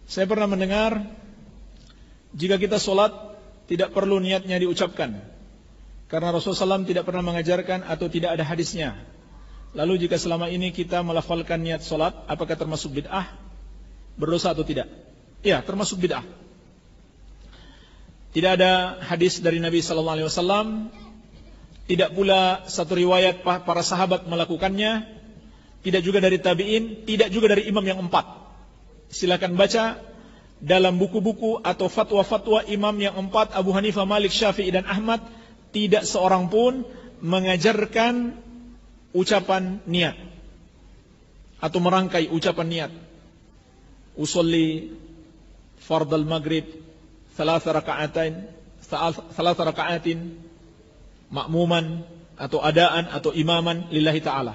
Saya pernah mendengar jika kita sholat tidak perlu niatnya diucapkan, karena Rasulullah SAW tidak pernah mengajarkan atau tidak ada hadisnya. Lalu jika selama ini kita melafalkan niat sholat, apakah termasuk bid'ah? Berdosa atau tidak? Ya, termasuk bid'ah. Tidak ada hadis dari Nabi SAW, tidak pula satu riwayat para sahabat melakukannya, tidak juga dari tabi'in, tidak juga dari imam yang 4. Silakan baca dalam buku-buku atau fatwa-fatwa imam yang 4, Abu Hanifah, Malik, Syafi'i dan Ahmad, tidak seorang pun mengajarkan ucapan niat atau merangkai ucapan niat. Usolli fardal maghrib 3 raka'atin ma'muman atau adaan atau imaman lillahi ta'ala.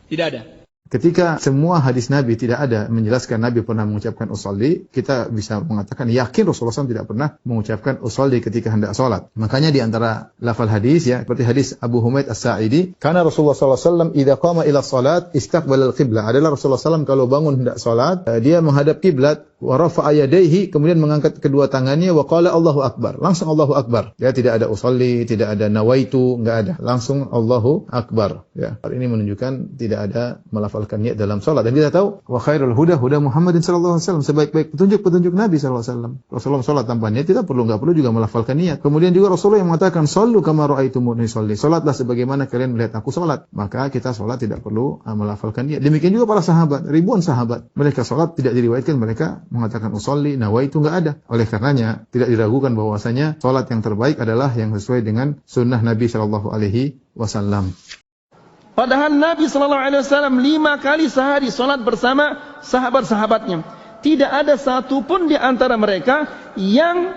Tidak ada. Ketika semua hadis Nabi tidak ada menjelaskan Nabi pernah mengucapkan usolli, kita bisa mengatakan yakin Rasulullah SAW tidak pernah mengucapkan usolli ketika hendak sholat. Makanya di antara lafal hadis, ya, seperti hadis Abu Humaid As-Sa'idi, karena Rasulullah SAW idza qama ila salat istaqbala al-qiblah. Adalah Rasulullah SAW kalau bangun hendak sholat, dia menghadap kiblat, wa rafa'a yadayhi, kemudian mengangkat kedua tangannya, wa qala Allahu Akbar. Langsung Allahu Akbar. Ya, tidak ada usolli, tidak ada nawaitu, enggak ada. Langsung Allahu Akbar. Ya. Hal ini menunjukkan tidak ada melafalkan niat dalam salat. Dan kita tahu wa khairul huda huda Muhammadin sallallahu alaihi wasallam, sebaik-baik petunjuk Nabi sallallahu alaihi wasallam. Rasulullah salat tanpa niat tidak perlu juga melafalkan niat. Kemudian juga Rasulullah yang mengatakan sallu kama raaitumuni sholli. Salatlah sebagaimana kalian melihat aku salat. Maka kita salat tidak perlu melafalkan niat. Demikian juga para sahabat, ribuan sahabat. Mereka salat tidak diriwayatkan mereka mengatakan usolli, nawaitu, enggak ada. Oleh karenanya tidak diragukan bahwasanya salat yang terbaik adalah yang sesuai dengan sunnah Nabi sallallahu alaihi wasallam. Padahal Nabi SAW 5 kali sehari sholat bersama sahabat-sahabatnya. Tidak ada satu pun di antara mereka yang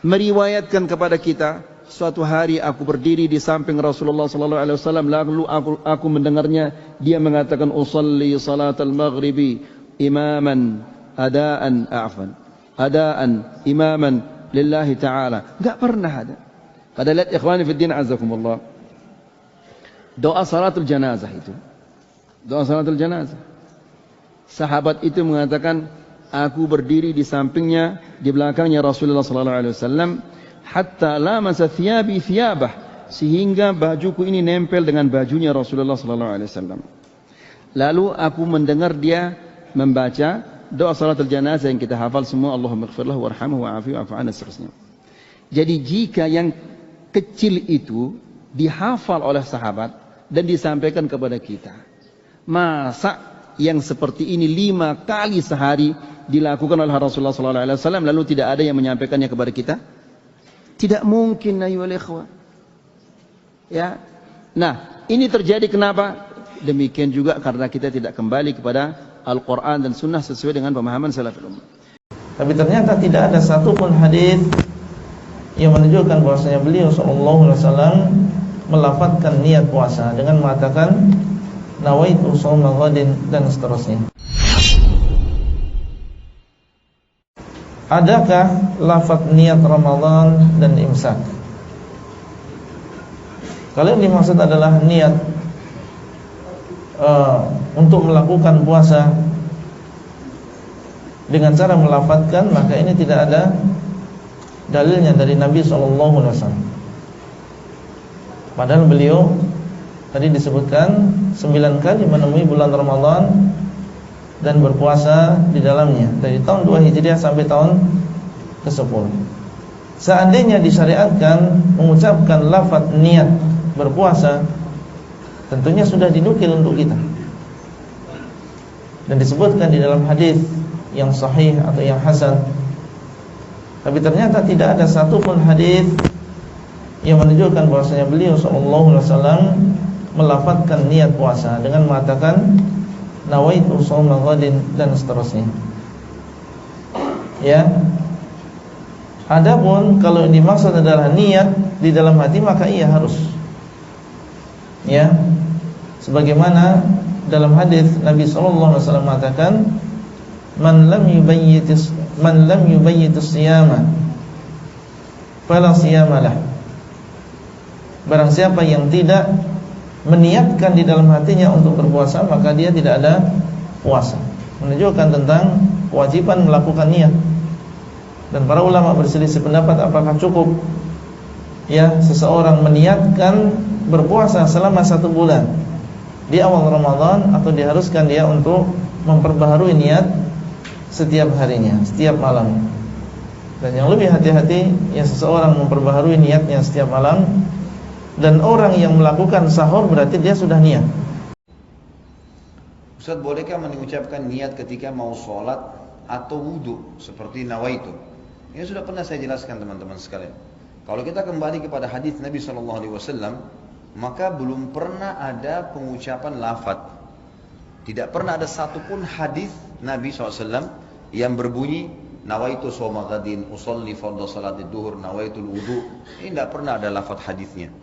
meriwayatkan kepada kita, suatu hari aku berdiri di samping Rasulullah SAW, lalu aku mendengarnya dia mengatakan usalli salatal maghribi imaman adaan imaman lillahi ta'ala. Enggak pernah ada. Pada lihat ikhwani fiddin azakumullah, doa salatul janazah itu. Doa salatul janazah. Sahabat itu mengatakan, aku berdiri di sampingnya, di belakangnya Rasulullah sallallahu alaihi wasallam, hatta lamasa thiyabi thiyabah, sehingga bajuku ini nempel dengan bajunya Rasulullah sallallahu alaihi wasallam. Lalu aku mendengar dia membaca doa salatul janazah yang kita hafal semua, Allahumma ighfirlahu warhamhu wa'afihi wa'fu anhu, seterusnya. Jadi jika yang kecil itu dihafal oleh sahabat dan disampaikan kepada kita, masa yang seperti ini 5 kali sehari dilakukan oleh Rasulullah SAW lalu tidak ada yang menyampaikannya kepada kita? Tidak mungkin, ayyuhal ikhwah. Ya. Nah, ini terjadi kenapa? Demikian juga karena kita tidak kembali kepada Al-Quran dan Sunnah sesuai dengan pemahaman salaful ummah. Tapi ternyata tidak ada satupun hadis yang menunjukkan bahwasanya beliau SAW melafadzkan niat puasa dengan mengatakan nawaitu shauma ghadin dan seterusnya. Adakah lafadz niat Ramadan dan imsak? Kalau yang dimaksud adalah niat untuk melakukan puasa dengan cara melafadzkan, maka ini tidak ada dalilnya dari Nabi SAW. Padahal beliau tadi disebutkan 9 kali menemui bulan Ramadan dan berpuasa di dalamnya dari tahun 2 Hijriah sampai tahun ke-10. Seandainya disyariatkan mengucapkan lafaz niat berpuasa, tentunya sudah dinukil untuk kita. Dan disebutkan di dalam hadis yang sahih atau yang hasan. Tapi ternyata tidak ada satupun hadis yang menunjukkan bahwasanya beliau SAW melafadzkan niat puasa dengan mengatakan nawaitu shauma ghadin dan seterusnya. Ya. Adapun kalau yang dimaksud adalah niat di dalam hati, maka ia harus. Ya. Sebagaimana dalam hadis Nabi SAW mengatakan, man lam yubayyitis siyama fala siyamalah. Barang siapa yang tidak meniatkan di dalam hatinya untuk berpuasa, maka dia tidak ada puasa. Menunjukkan tentang kewajiban melakukan niat. Dan para ulama berselisih pendapat apakah cukup ya seseorang meniatkan berpuasa selama 1 bulan di awal Ramadan, atau diharuskan dia untuk memperbaharui niat setiap harinya, setiap malam. Dan yang lebih hati-hati ya seseorang memperbaharui niatnya setiap malam. Dan orang yang melakukan sahur berarti dia sudah niat. Ustaz, bolehkah mengucapkan niat ketika mau sholat atau wudhu seperti nawaitu? Ini sudah pernah saya jelaskan teman-teman sekalian. Kalau kita kembali kepada hadis Nabi SAW, maka belum pernah ada pengucapan lafaz. Tidak pernah ada satupun hadis Nabi SAW yang berbunyi nawaitu shoma ghadin, usolli fardhu salatid duhur, nawaitul wudu. Ini tidak pernah ada lafaz hadisnya.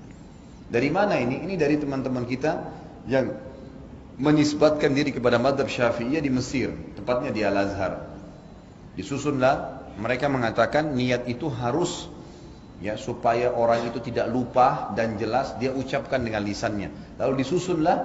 Dari mana ini? Ini dari teman-teman kita yang menisbatkan diri kepada mazhab Syafi'iyah di Mesir, tepatnya di Al-Azhar. Disusunlah, mereka mengatakan niat itu harus ya supaya orang itu tidak lupa dan jelas dia ucapkan dengan lisannya. Lalu disusunlah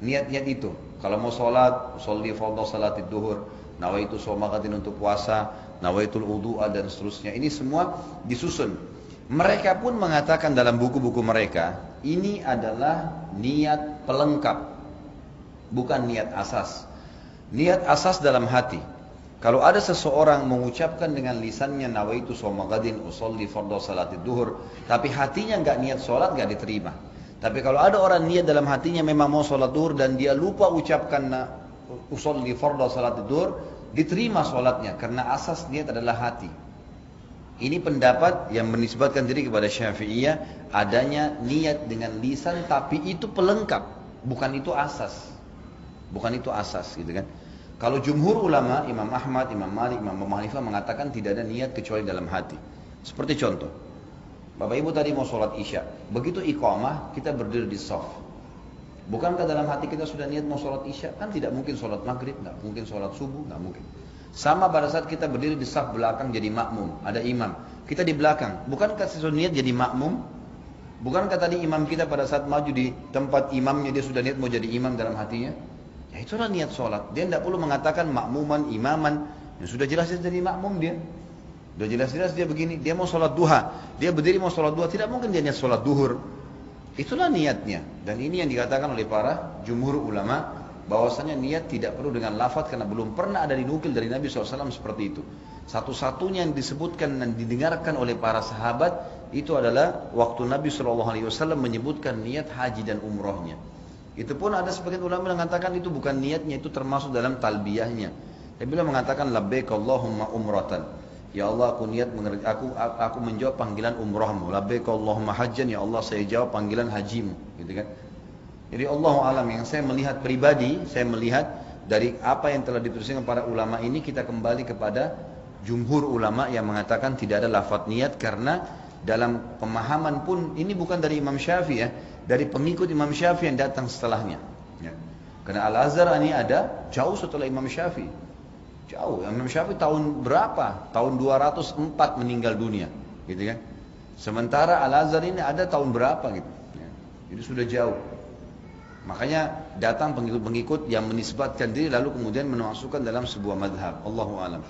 niat-niat itu. Kalau mau sholat, sholli fardhu salatid duhur, nawaitu shoma ghadin untuk puasa, nawaitul wudu'a dan seterusnya. Ini semua disusun. Mereka pun mengatakan dalam buku-buku mereka, ini adalah niat pelengkap, bukan niat asas. Niat asas dalam hati. Kalau ada seseorang mengucapkan dengan lisannya nawaitu shoma ghadin, usolli fardhu salatid duhur, tapi hatinya enggak niat sholat, enggak diterima. Tapi kalau ada orang niat dalam hatinya memang mau sholat duhur dan dia lupa ucapkan usolli fardhu salatid duhur, diterima sholatnya karena asas niat adalah hati. Ini pendapat yang menisbatkan diri kepada Syafi'iyah, adanya niat dengan lisan tapi itu pelengkap, bukan itu asas. Bukan itu asas gitu kan. Kalau jumhur ulama, Imam Ahmad, Imam Malik, Imam Abu Hanifah mengatakan tidak ada niat kecuali dalam hati. Seperti contoh, Bapak Ibu tadi mau sholat Isya, begitu iqamah kita berdiri di shaf. Bukankah dalam hati kita sudah niat mau sholat Isya? Kan tidak mungkin sholat maghrib, nggak mungkin sholat subuh, nggak mungkin. Sama pada saat kita berdiri di saf belakang jadi makmum, ada imam, kita di belakang, bukankah sesuatu niat jadi makmum? Bukankah tadi imam kita pada saat maju di tempat imamnya dia sudah niat mau jadi imam dalam hatinya? Ya itulah niat sholat. Dia tidak perlu mengatakan makmuman, imaman, yang sudah jelas dia jadi makmum dia. Sudah jelas-jelas dia begini, dia mau sholat duha, dia berdiri mau sholat duha, tidak mungkin dia niat sholat duhur. Itulah niatnya. Dan ini yang dikatakan oleh para jumhur ulama, bahwasanya niat tidak perlu dengan lafaz karena belum pernah ada dinukil dari Nabi SAW seperti itu. Satu-satunya yang disebutkan dan didengarkan oleh para sahabat itu adalah waktu Nabi SAW menyebutkan niat haji dan umrohnya. Itu pun ada sebagian ulama yang mengatakan itu bukan niatnya, itu termasuk dalam talbiyahnya. Tapi beliau mengatakan labbaik Allahumma umratan. Ya Allah, aku niat aku menjawab panggilan umrahmu. Labbaik Allahumma hajjan, ya Allah saya jawab panggilan hajimu, gitu kan? Jadi Allah alam, yang saya melihat pribadi, saya melihat dari apa yang telah dituliskan para ulama ini, kita kembali kepada jumhur ulama yang mengatakan tidak ada lafaz niat, karena dalam pemahaman pun ini bukan dari Imam Syafi'i ya, dari pengikut Imam Syafi'i yang datang setelahnya. Ya. Karena Al-Azhar ini ada jauh setelah Imam Syafi'i. Jauh, Imam Syafi'i tahun berapa? Tahun 204 meninggal dunia, gitu kan? Sementara Al-Azhar ini ada tahun berapa gitu. Ya. Jadi sudah jauh. Makanya datang pengikut-pengikut yang menisbatkan diri lalu kemudian memasukkan dalam sebuah madhab. Allahu a'lam.